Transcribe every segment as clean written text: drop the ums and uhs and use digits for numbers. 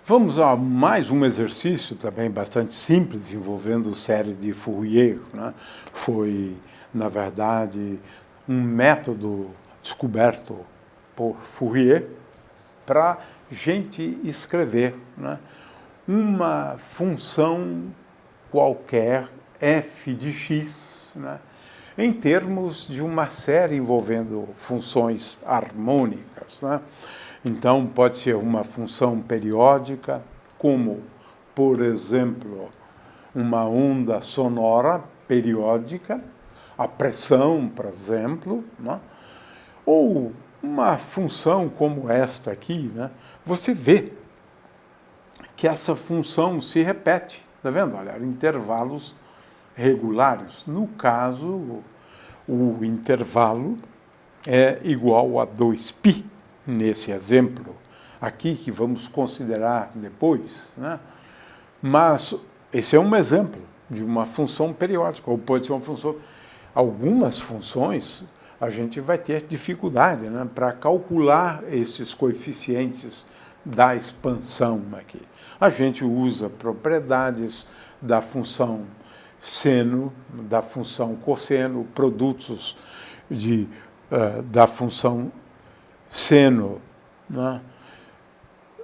Vamos a mais um exercício também bastante simples, envolvendo séries de Fourier, né? Foi, na verdade, um método descoberto por Fourier para gente escrever, né, uma função qualquer f de x, né, em termos de uma série envolvendo funções harmônicas, né? Então, pode ser uma função periódica, como, por exemplo, uma onda sonora periódica, a pressão, por exemplo, né? Ou uma função como esta aqui, né? Você vê que essa função se repete, está vendo? Olha, intervalos regulares. No caso, o intervalo é igual a 2π, nesse exemplo aqui, que vamos considerar depois, né? Mas esse é um exemplo de uma função periódica, ou pode ser uma função. Algumas funções a gente vai ter dificuldade, né, para calcular esses coeficientes da expansão aqui. A gente usa propriedades da função seno, da função cosseno, produtos da função seno, né,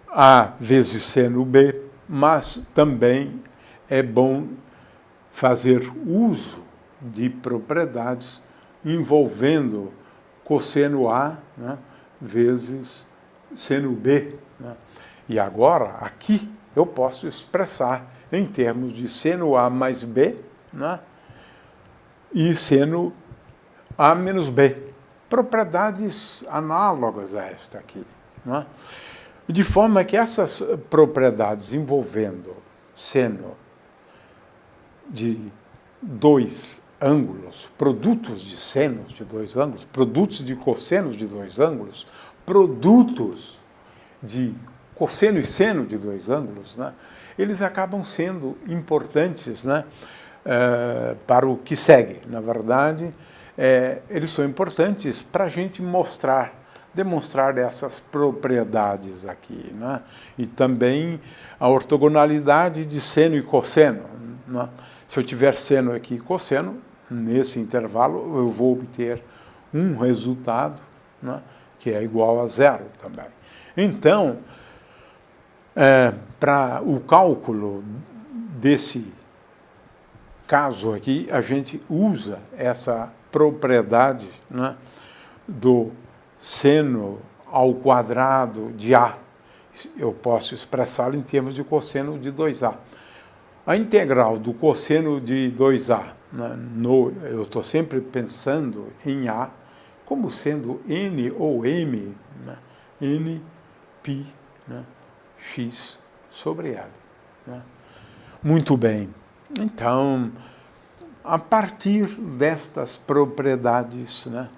A vezes seno B, mas também é bom fazer uso de propriedades envolvendo cosseno A, né, vezes seno B, né? E agora, aqui, eu posso expressar em termos de seno A mais B, né, e seno A menos B. Propriedades análogas a esta aqui, né? De forma que essas propriedades envolvendo seno de dois ângulos, produtos de senos de dois ângulos, produtos de cossenos de dois ângulos, produtos de cosseno e seno de dois ângulos, né, eles acabam sendo importantes, né, para o que segue. Na verdade, eles são importantes para a gente demonstrar essas propriedades aqui, né, e também a ortogonalidade de seno e cosseno, né. Se eu tiver seno aqui e cosseno, nesse intervalo eu vou obter um resultado, né, que é igual a zero também. Então, para o cálculo desse caso aqui, a gente usa essa propriedade, né, do seno ao quadrado de A. Eu posso expressá-lo em termos de cosseno de 2A. A integral do cosseno de 2A, né, eu estou sempre pensando em A como sendo n ou m, né, n π, né, x sobre L. Né? Muito bem. Então, a partir destas propriedades, né,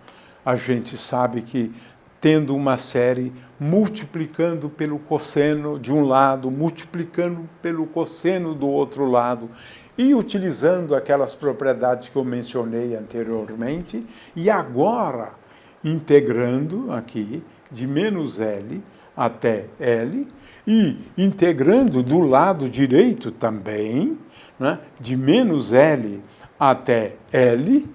a gente sabe que, tendo uma série multiplicando pelo cosseno de um lado, multiplicando pelo cosseno do outro lado, e utilizando aquelas propriedades que eu mencionei anteriormente, e agora integrando aqui de menos L até L, e integrando do lado direito também, né, de menos L até L,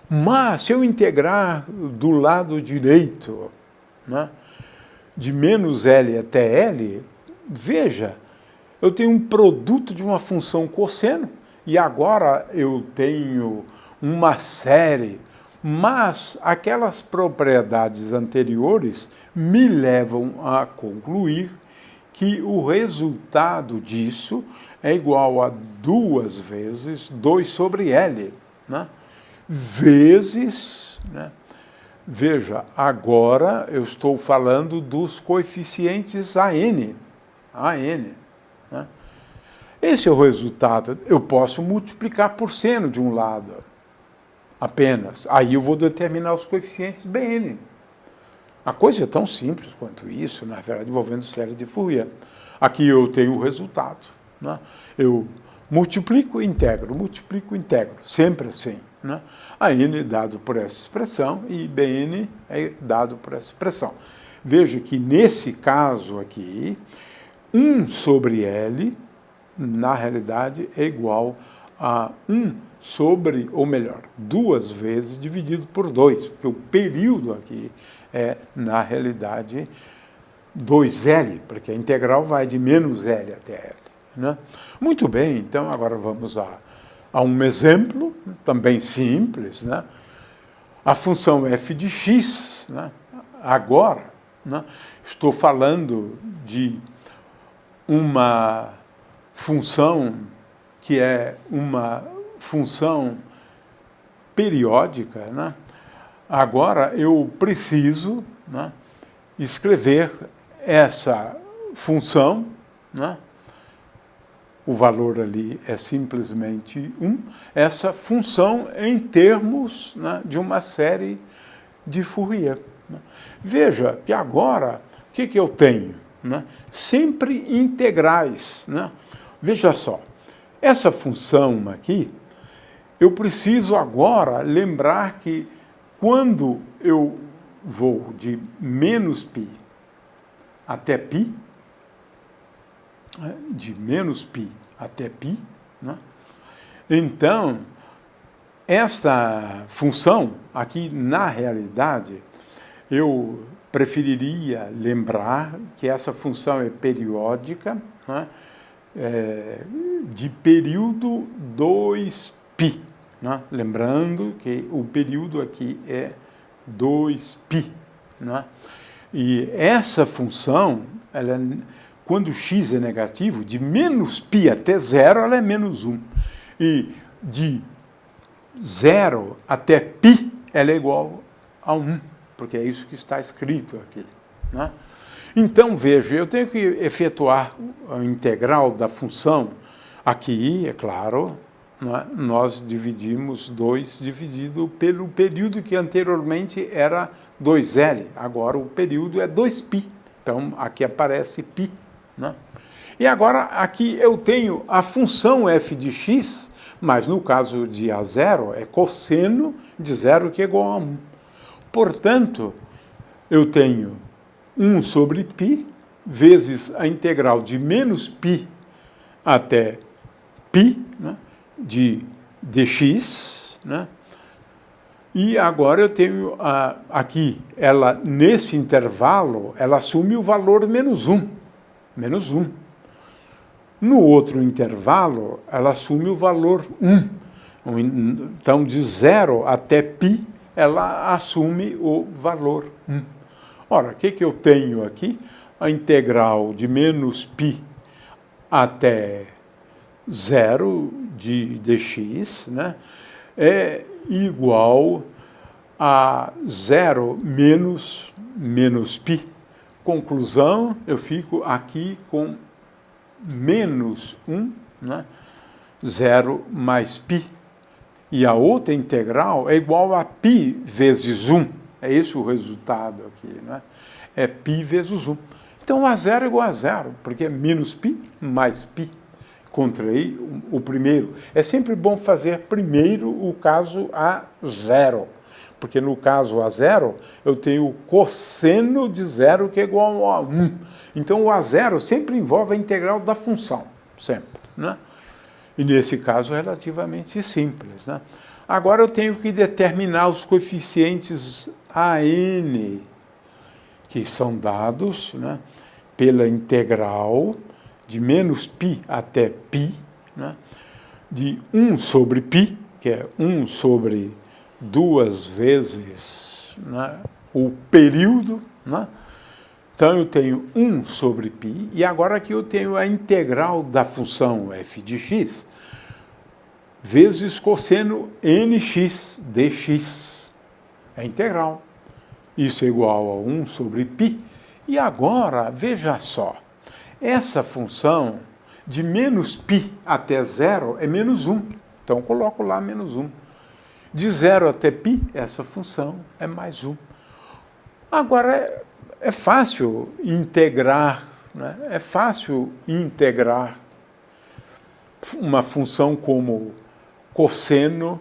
mas se eu integrar do lado direito, né, de menos L até L, veja, eu tenho um produto de uma função cosseno, e agora eu tenho uma série, mas aquelas propriedades anteriores me levam a concluir que o resultado disso é igual a 2 vezes 2 sobre L, né, vezes, né, veja, agora eu estou falando dos coeficientes AN. Né? Esse é o resultado. Eu posso multiplicar por seno de um lado apenas. Aí eu vou determinar os coeficientes BN. A coisa é tão simples quanto isso, na verdade, envolvendo série de Fourier. Aqui eu tenho o resultado. Né? Eu multiplico e integro, sempre assim. Né? A n é dado por essa expressão e Bn é dado por essa expressão. Veja que nesse caso aqui, 1 sobre L, na realidade, é igual a 1 sobre, ou melhor, 2 vezes dividido por 2, porque o período aqui é, na realidade, 2L, porque a integral vai de menos L até L. Né? Muito bem, então agora vamos a um exemplo, também simples, né? A função f de x, né? Agora, né? Estou falando de uma função que é uma função periódica, né? Agora eu preciso, né, escrever essa função, né? O valor ali é simplesmente 1, essa função em termos, né, de uma série de Fourier. Né? Veja que agora, o que eu tenho? Né? Sempre integrais. Né? Veja só, essa função aqui, eu preciso agora lembrar que quando eu vou de menos π até π, de menos π até π, né? Então, esta função aqui, na realidade, eu preferiria lembrar que essa função é periódica, né? De período 2π. Né? Lembrando que o período aqui é 2π. Né? E essa função, ela, quando x é negativo, de menos π até 0, ela é menos 1. E de 0 até π, ela é igual a 1, porque é isso que está escrito aqui. Né? Então, veja, eu tenho que efetuar a integral da função. Aqui, é claro, né, nós dividimos 2 dividido pelo período que anteriormente era 2L. Agora o período é 2π. Então, aqui aparece π. Né? E agora, aqui eu tenho a função f de x, mas no caso de A0, é cosseno de 0, que é igual a 1. Portanto, eu tenho 1 sobre π, vezes a integral de menos π até π, né, de dx, né? E agora eu tenho aqui, ela nesse intervalo, ela assume o valor menos 1. Menos 1. No outro intervalo, ela assume o valor 1. Então, de 0 até π, ela assume o valor 1. Ora, o que eu tenho aqui? A integral de menos π até 0 de dx, né, é igual a 0 menos π. Conclusão, eu fico aqui com menos 1, né, 0 mais π. E a outra integral é igual a π vezes 1. É esse o resultado aqui, né? É π vezes 1. Então, A0 é igual a 0, porque é menos π mais π. Contraí o primeiro. É sempre bom fazer primeiro o caso A0, porque no caso A0 eu tenho o cosseno de 0, que é igual a 1. Então, o A0 sempre envolve a integral da função, sempre. Né? E nesse caso, relativamente simples. Né? Agora eu tenho que determinar os coeficientes AN, que são dados, né, pela integral de menos π até π, né, de 1 sobre π, que é 1 sobre 2 vezes, né, o período. Né? Então, eu tenho 1 sobre π, e agora aqui eu tenho a integral da função f de x, vezes cosseno nx dx. É integral. Isso é igual a 1 sobre π. E agora, veja só, essa função de menos π até 0 é menos 1. Então, eu coloco lá menos 1. De 0 até π, essa função é mais 1. Agora, é fácil integrar, né? É fácil integrar uma função como cosseno,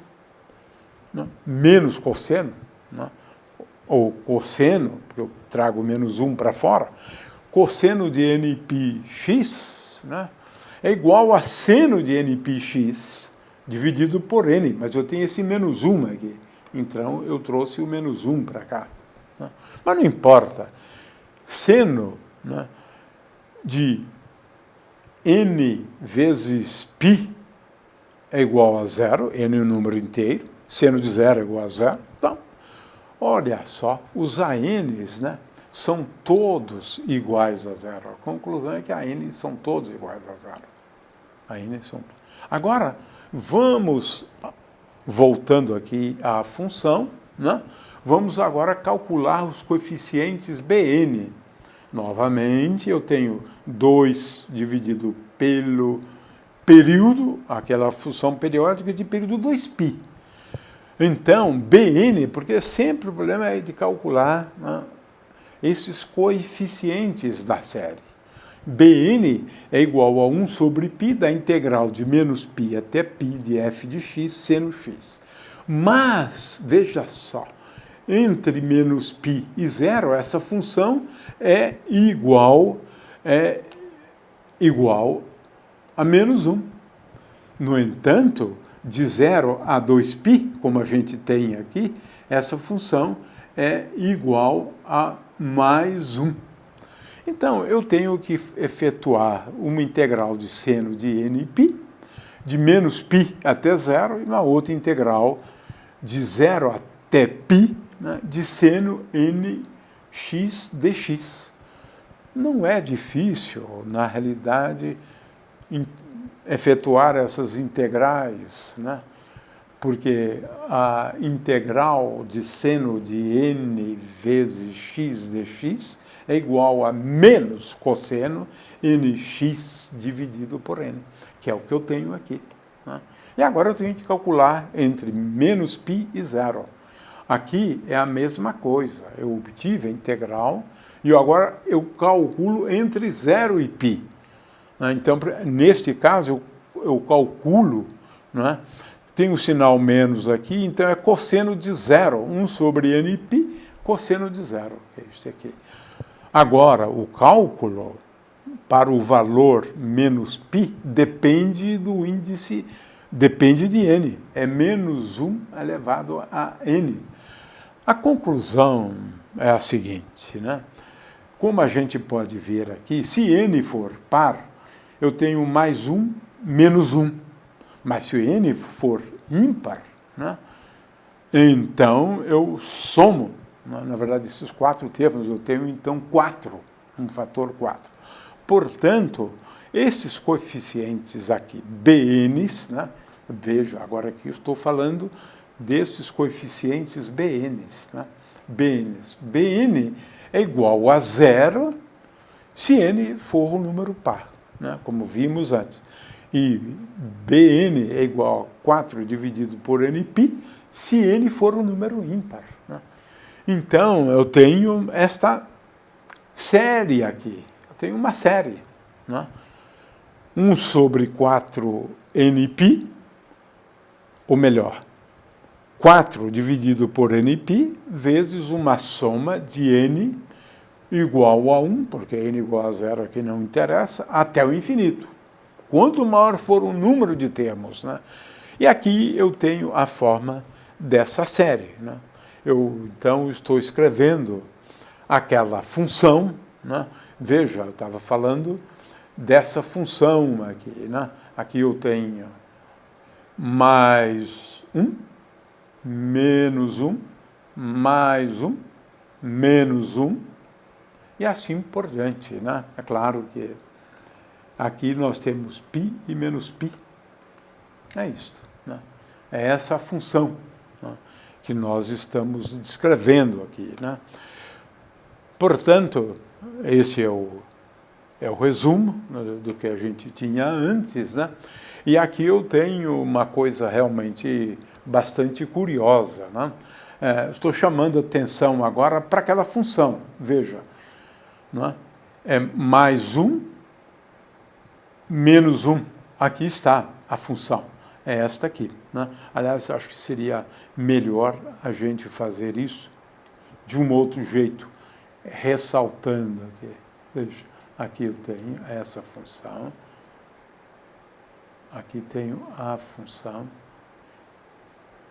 né, menos cosseno, né, ou cosseno, porque eu trago menos 1 para fora, cosseno de nπx, né, é igual a seno de nπx dividido por n, mas eu tenho esse menos 1 aqui. Então, eu trouxe o menos 1 para cá. Né? Mas não importa. Seno, né, de n vezes π é igual a zero, n é um número inteiro, seno de zero é igual a zero. Então, olha só, os ANs, né, são todos iguais a zero. A conclusão é que AN são todos iguais a zero. AN são... Agora, vamos, voltando aqui à função, né, vamos agora calcular os coeficientes Bn. Novamente, eu tenho 2 dividido pelo período, aquela função periódica de período 2π. Então, Bn, porque sempre o problema é de calcular, né, esses coeficientes da série. Bn é igual a 1 sobre π da integral de menos π até π de f de x seno x. Mas, veja só, entre menos π e zero, essa função é igual a menos 1. No entanto, de 0 a 2π, como a gente tem aqui, essa função é igual a mais 1. Então, eu tenho que efetuar uma integral de seno de nπ, de menos π até 0, e uma outra integral de 0 até π, né, de seno nx dx. Não é difícil, na realidade, efetuar essas integrais, né? Porque a integral de seno de n vezes x dx é igual a menos cosseno nx dividido por n, que é o que eu tenho aqui. Né? E agora eu tenho que calcular entre menos π e zero. Aqui é a mesma coisa. Eu obtive a integral e agora eu calculo entre 0 e π. Então, neste caso, eu calculo, né, tem o sinal menos aqui, então é cosseno de zero, 1 sobre nπ, cosseno de zero, é isso aqui. Agora, o cálculo para o valor menos π depende do índice, depende de n, é menos 1 elevado a n. A conclusão é a seguinte, né? Como a gente pode ver aqui, se n for par, eu tenho mais 1, menos 1. Mas se n for ímpar, né, então eu somo, na verdade, esses 4 termos, eu tenho então 4, um fator 4. Portanto, esses coeficientes aqui, Bns, né, veja, agora aqui eu estou falando desses coeficientes Bns. Né, Bns. Bn é igual a 0 se n for um número par, né, como vimos antes. E Bn é igual a 4 dividido por nπ, se n for um número ímpar. Né? Então, eu tenho esta série aqui. Eu tenho uma série. Né? 1 sobre 4 nπ, ou melhor, 4 dividido por nπ, vezes uma soma de n igual a 1, porque n igual a 0 aqui não interessa, até o infinito. Quanto maior for o número de termos. Né? E aqui eu tenho a forma dessa série. Né? Eu, então, estou escrevendo aquela função. Né? Veja, eu estava falando dessa função aqui. Né? Aqui eu tenho mais 1, menos 1, mais 1, menos 1, e assim por diante. Né? É claro que aqui nós temos π e menos π. É isto. Né? É essa a função, né, que nós estamos descrevendo aqui. Né? Portanto, esse é o resumo, né, do que a gente tinha antes. Né? E aqui eu tenho uma coisa realmente bastante curiosa. Né? Estou chamando a atenção agora para aquela função. Veja, né? É mais 1, menos 1, aqui está a função, é esta aqui. Né? Aliás, acho que seria melhor a gente fazer isso de um outro jeito, ressaltando aqui. Veja, aqui eu tenho essa função, aqui tenho a função,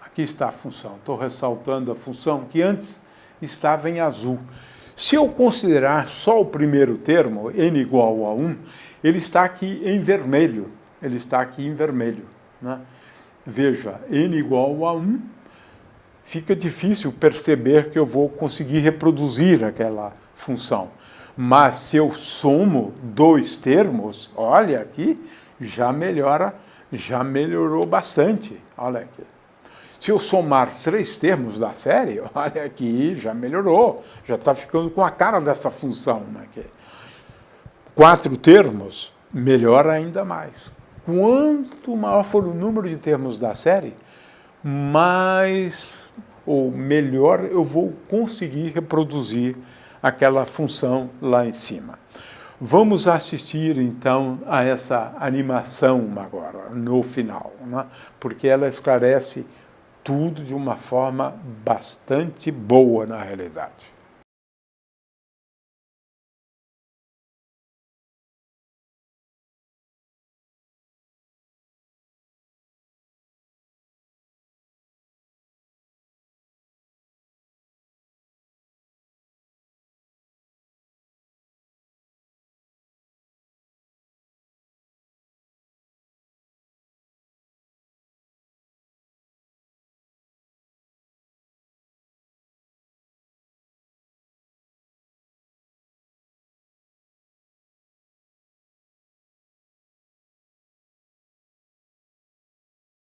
aqui está a função. Estou ressaltando a função que antes estava em azul. Se eu considerar só o primeiro termo, n igual a 1, ele está aqui em vermelho. Ele está aqui em vermelho, né? Veja, n igual a 1, fica difícil perceber que eu vou conseguir reproduzir aquela função. Mas se eu somo dois termos, olha aqui, já melhorou bastante. Olha aqui. Se eu somar 3 termos da série, olha aqui, já melhorou. Já está ficando com a cara dessa função. Aqui. 4 termos, melhora ainda mais. Quanto maior for o número de termos da série, mais ou melhor eu vou conseguir reproduzir aquela função lá em cima. Vamos assistir então a essa animação agora, no final, né? Porque ela esclarece tudo de uma forma bastante boa na realidade.